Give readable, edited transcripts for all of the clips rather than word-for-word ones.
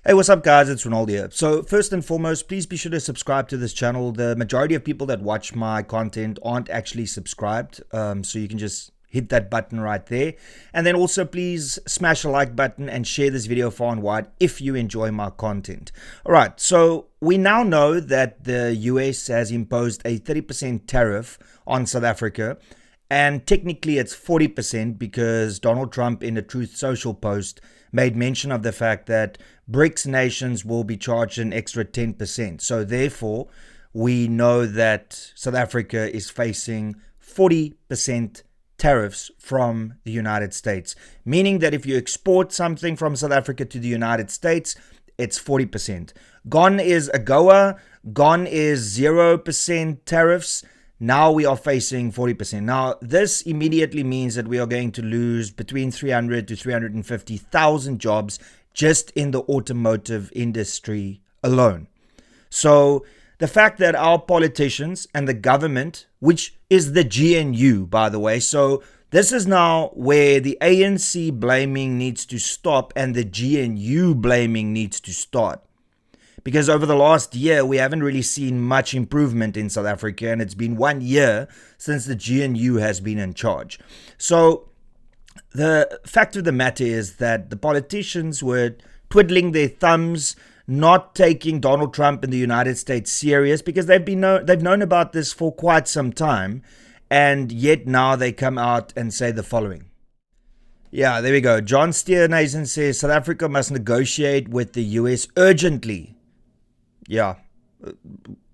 Hey, what's up guys, it's Renaldo here. So first and foremost, please be sure to subscribe to this channel. The majority of people that watch my content aren't actually subscribed, so you can just hit that button right there. And then also please smash a like button and share this video far and wide if you enjoy my content. Alright, so we now know that the US has imposed a 30% tariff on South Africa. And technically it's 40% because Donald Trump in a Truth Social post made mention of the fact that BRICS nations will be charged an extra 10%. So therefore, we know that South Africa is facing 40% tariffs from the United States. Meaning that if you export something from South Africa to the United States, it's 40%. Gone is AGOA, gone is 0% tariffs. Now we are facing 40%. Now, this immediately means that we are going to lose between 300 to 350,000 jobs just in the automotive industry alone. So the fact that our politicians and the government, which is the GNU, by the way, so this is now where the ANC blaming needs to stop and the GNU blaming needs to start. Because over the last year, we haven't really seen much improvement in South Africa, and it's been 1 year since the GNU has been in charge. So the fact of the matter is that the politicians were twiddling their thumbs, not taking Donald Trump and the United States serious, because they've known about this for quite some time, and yet now they come out and say the following. Yeah, there we go. John Steenhuisen says South Africa must negotiate with the US urgently. Yeah,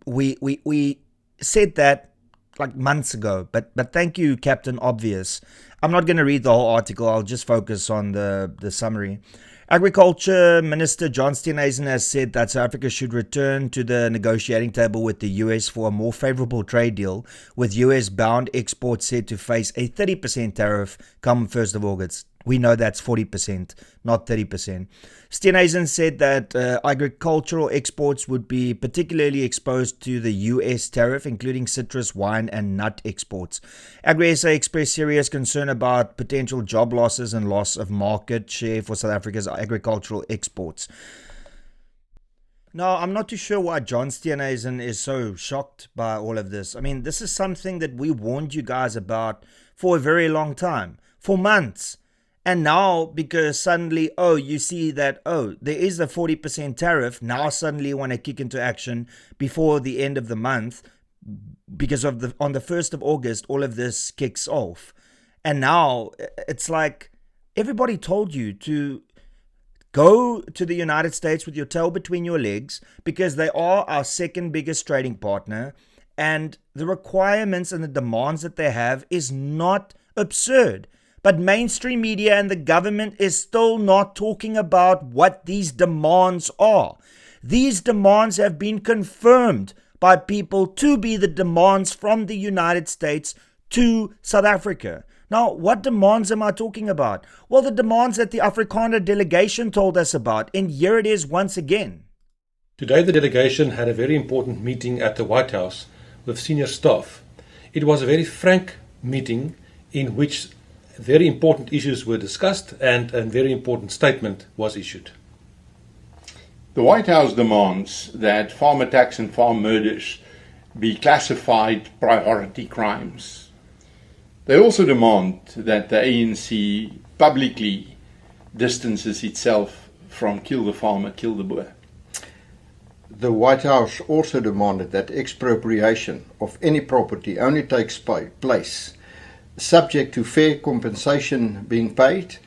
we said that like months ago, but thank you, Captain Obvious. I'm not going to read the whole article. I'll just focus on the summary. Agriculture Minister John Steenhuisen has said that South Africa should return to the negotiating table with the US for a more favorable trade deal, with US-bound exports said to face a 30% tariff come 1st of August. We know that's 40%, not 30%. Steenhuisen said that agricultural exports would be particularly exposed to the US tariff, including citrus, wine, and nut exports. AgriSA expressed serious concern about potential job losses and loss of market share for South Africa's agricultural exports. Now, I'm not too sure why John Steenhuisen is so shocked by all of this. I mean, this is something that we warned you guys about for a very long time, for months. And now, because suddenly, you see that, there is a 40% tariff, now suddenly you want to kick into action before the end of the month, because on the 1st of August, all of this kicks off. And now, it's like, everybody told you to go to the United States with your tail between your legs, because they are our second biggest trading partner, and the requirements and the demands that they have is not absurd. But mainstream media and the government is still not talking about what these demands are. These demands have been confirmed by people to be the demands from the United States to South Africa. Now, what demands am I talking about? Well, the demands that the Afrikaner Delegation told us about, and here it is once again. Today the delegation had a very important meeting at the White House with senior staff. It was a very frank meeting in which very important issues were discussed and a very important statement was issued. The White House demands that farm attacks and farm murders be classified priority crimes. They also demand that the ANC publicly distances itself from kill the farmer, kill the boer. The White House also demanded that expropriation of any property only takes place subject to fair compensation being paid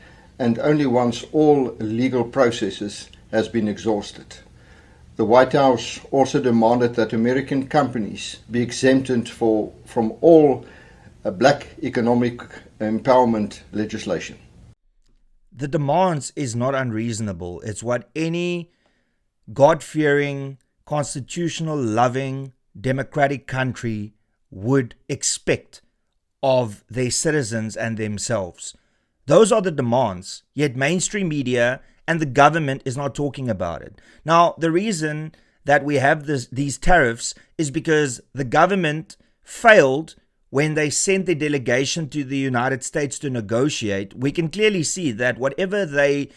and only once all legal processes has been exhausted. The White House also demanded that American companies be exempted from all black economic empowerment legislation. The demands is not unreasonable. It's what any God-fearing, constitutional-loving, democratic country would expect of their citizens and themselves. Those are the demands, yet mainstream media and the government is not talking about it. Now, the reason that we have these tariffs is because the government failed when they sent their delegation to the United States to negotiate. We can clearly see that whatever they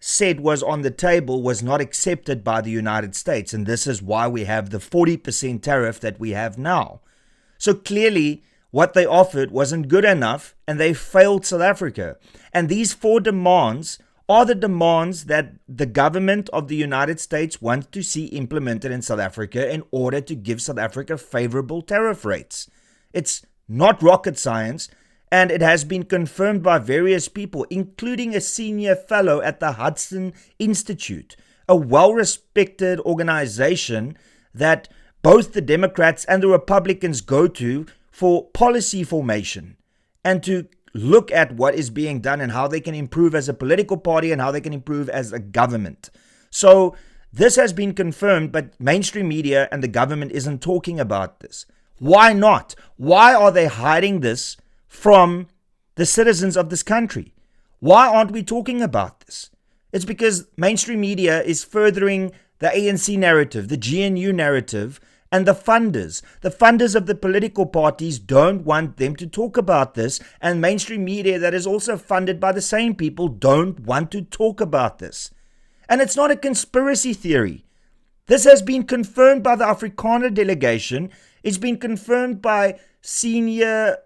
said was on the table was not accepted by the United States. And this is why we have the 40% tariff that we have now. So clearly, what they offered wasn't good enough and they failed South Africa. And these 4 demands are the demands that the government of the United States wants to see implemented in South Africa in order to give South Africa favorable tariff rates. It's not rocket science. And it has been confirmed by various people, including a senior fellow at the Hudson Institute, a well-respected organization that both the Democrats and the Republicans go to for policy formation and to look at what is being done and how they can improve as a political party and how they can improve as a government. So this has been confirmed, but mainstream media and the government isn't talking about this. Why not? Why are they hiding this from the citizens of this country? Why aren't we talking about this? It's because mainstream media is furthering the ANC narrative, the GNU narrative, and the funders. The funders of the political parties don't want them to talk about this, and mainstream media that is also funded by the same people don't want to talk about this. And it's not a conspiracy theory. This has been confirmed by the Afrikaner Delegation. It's been confirmed by senior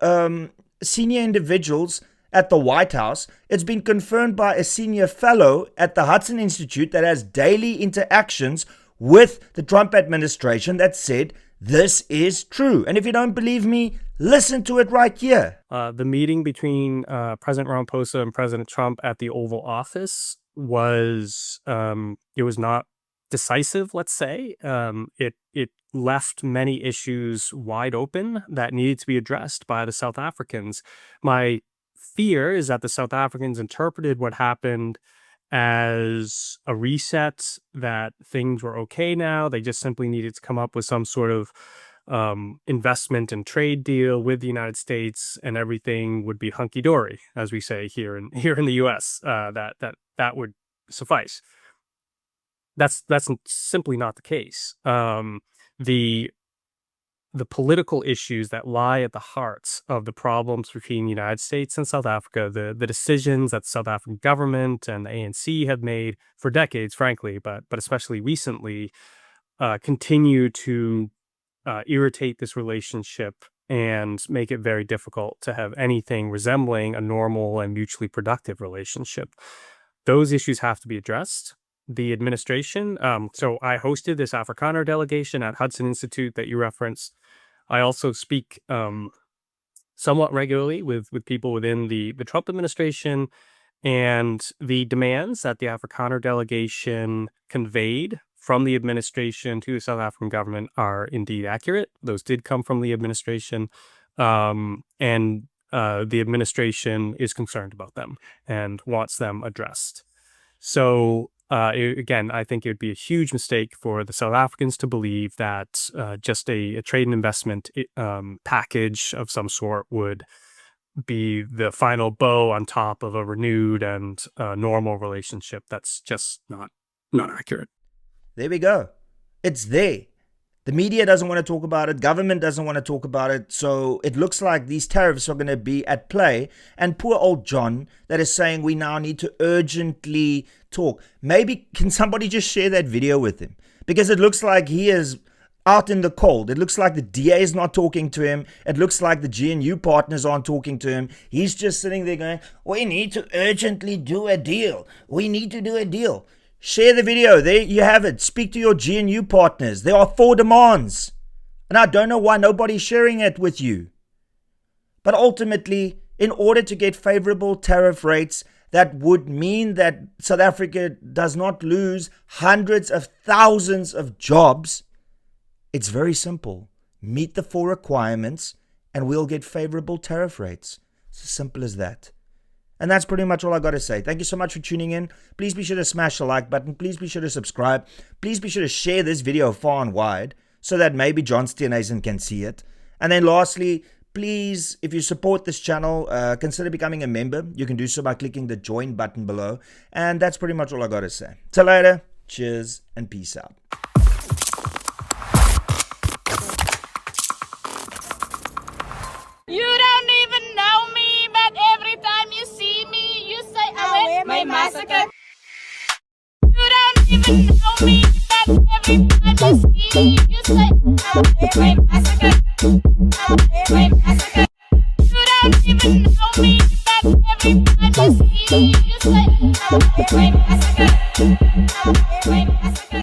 individuals at the White House. It's been confirmed by a senior fellow at the Hudson Institute that has daily interactions with the Trump administration that said this is true. And if you don't believe me, listen to it right here. The meeting between President Ramaphosa and President Trump at the Oval Office was it was not decisive, let's say. It left many issues wide open that needed to be addressed by the South Africans. My fear is that the South Africans interpreted what happened as a reset, that things were okay now. They just simply needed to come up with some sort of investment and trade deal with the United States, and everything would be hunky-dory, as we say here in the U.S. That would suffice. That's simply not the case. The political issues that lie at the heart of the problems between the United States and South Africa, the decisions that the South African government and the ANC have made for decades, frankly, but especially recently, continue to irritate this relationship and make it very difficult to have anything resembling a normal and mutually productive relationship. Those issues have to be addressed. The administration, so I hosted this Afrikaner delegation at Hudson Institute that you referenced. I also speak somewhat regularly with people within the Trump administration, and the demands that the Afrikaner delegation conveyed from the administration to the South African government are indeed accurate. Those did come from the administration, and the administration is concerned about them and wants them addressed. So again, I think it would be a huge mistake for the South Africans to believe that just a trade and investment package of some sort would be the final bow on top of a renewed and normal relationship. That's just not accurate. There we go. It's there. The media doesn't want to talk about it. Government doesn't want to talk about it. So it looks like these tariffs are going to be at play. And poor old John that is saying we now need to urgently talk. Maybe can somebody just share that video with him? Because it looks like he is out in the cold. It looks like the DA is not talking to him. It looks like the GNU partners aren't talking to him. He's just sitting there going, we need to urgently do a deal. We need to do a deal. Share the video. There you have it. Speak to your GNU partners. There are 4 demands. And I don't know why nobody's sharing it with you. But ultimately, in order to get favorable tariff rates, that would mean that South Africa does not lose hundreds of thousands of jobs. It's very simple. Meet the 4 requirements and we'll get favorable tariff rates. It's as simple as that. And that's pretty much all I got to say. Thank you so much for tuning in. Please be sure to smash the like button. Please be sure to subscribe. Please be sure to share this video far and wide so that maybe John Steenhuisen can see it. And then lastly, please, if you support this channel, consider becoming a member. You can do so by clicking the join button below. And that's pretty much all I got to say. Till later. Cheers and peace out. You don't even know me, but every time you see me, you say, I went my massacre. even know me, that everybody see you say, I'm a massacre, I'm a massacre. You don't even know me, that everybody see you say, I'm a massacre, I'm a massacre.